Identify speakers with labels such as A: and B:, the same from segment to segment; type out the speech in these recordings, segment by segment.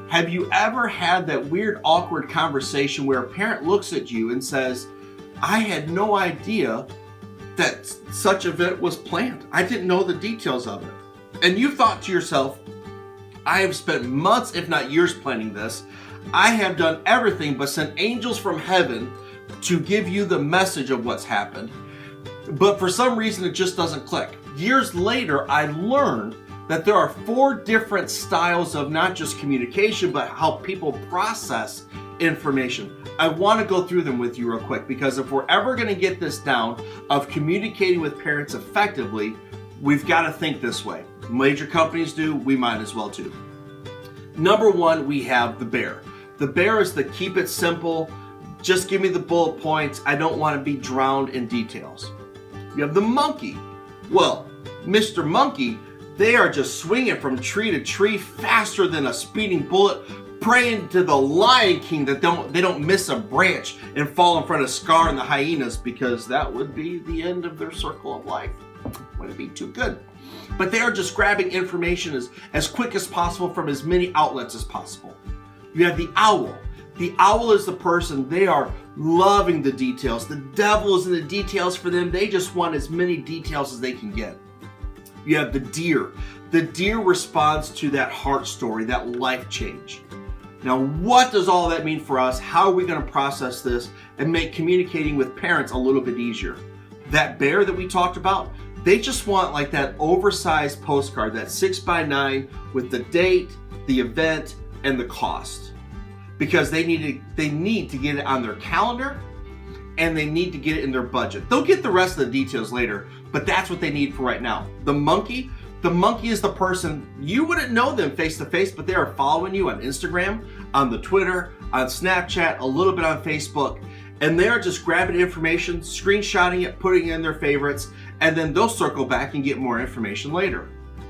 A: Have you ever had that weird, awkward conversation where a parent looks at you and says, I had no idea that such event was planned. I didn't know the details of it. And you thought to yourself, I have spent months, if not years, planning this. I have done everything but sent angels from heaven to give you the message of what's happened. But for some reason, it just doesn't click. Years later, I learned that there are 4 different styles of not just communication, but how people process information. I want to go through them with you real quick, because if we're ever going to get this down of communicating with parents effectively, we've got to think this way. Major companies do, we might as well too. Number 1, we have the bear. The bear is the keep it simple, just give me the bullet points, I don't want to be drowned in details. You have the monkey. Well, Mr. Monkey, they are just swinging from tree to tree faster than a speeding bullet, praying to the Lion King that they don't miss a branch and fall in front of Scar and the hyenas, because that would be the end of their circle of life. Wouldn't be too good. But they are just grabbing information as quick as possible from as many outlets as possible. You have the owl. The owl is the person, they are loving the details. The devil is in the details for them. They just want as many details as they can get. You have the deer. The deer responds to that heart story, that life change. Now, what does all that mean for us? How are we going to process this and make communicating with parents a little bit easier? That bear that we talked about, they just want like that oversized postcard, that 6x9 with the date, the event, and the cost. Because they need to get it on their calendar, and they need to get it in their budget. They'll get the rest of the details later, but that's what they need for right now. The monkey is the person, you wouldn't know them face to face, but they are following you on Instagram, on the Twitter, on Snapchat, a little bit on Facebook, and they are just grabbing information, screenshotting it, putting it in their favorites, and then they'll circle back and get more information later.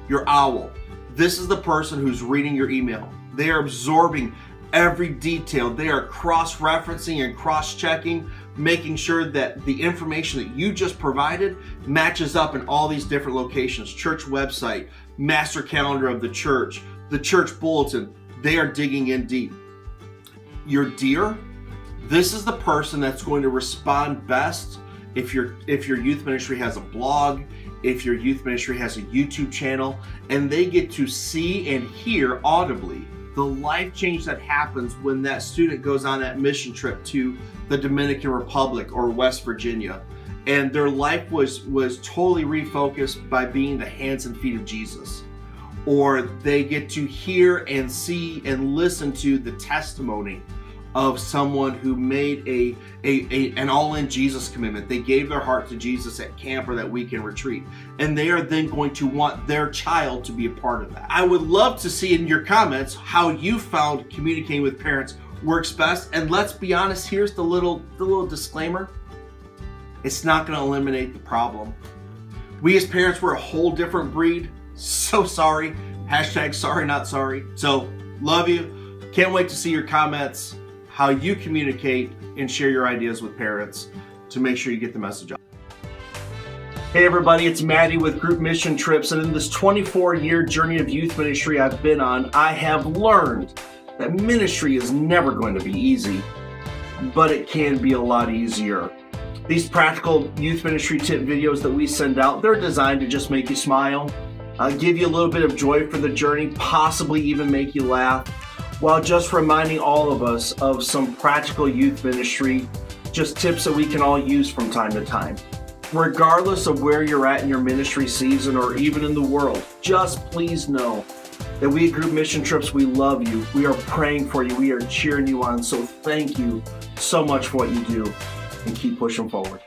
A: Your owl. This is the person who's reading your email. They are absorbing every detail. They are cross-referencing and cross-checking, making sure that the information that you just provided matches up in all these different locations. Church website, master calendar of the church bulletin. They are digging in deep. Your deer, this is the person that's going to respond best if your youth ministry has a blog, if your youth ministry has a YouTube channel, and they get to see and hear audibly the life change that happens when that student goes on that mission trip to the Dominican Republic or West Virginia, and their life was totally refocused by being the hands and feet of Jesus. Or they get to hear and see and listen to the testimony of someone who made an all-in Jesus commitment. They gave their heart to Jesus at camp or that weekend retreat, and they are then going to want their child to be a part of that. I would love to see in your comments how you found communicating with parents works best. And let's be honest, here's the little disclaimer. It's not going to eliminate the problem. We as parents, we're a whole different breed. So sorry. Hashtag sorry not sorry. So love you. Can't wait to see your comments, how you communicate and share your ideas with parents to make sure you get the message out. Hey everybody, it's Maddie with Group Mission Trips, and in this 24-year journey of youth ministry I've been on, I have learned that ministry is never going to be easy, but it can be a lot easier. These practical youth ministry tip videos that we send out, they're designed to just make you smile, give you a little bit of joy for the journey, possibly even make you laugh, while just reminding all of us of some practical youth ministry, just tips that we can all use from time to time. Regardless of where you're at in your ministry season or even in the world, just please know that we at Group Mission Trips, we love you. We are praying for you. We are cheering you on. So thank you so much for what you do, and keep pushing forward.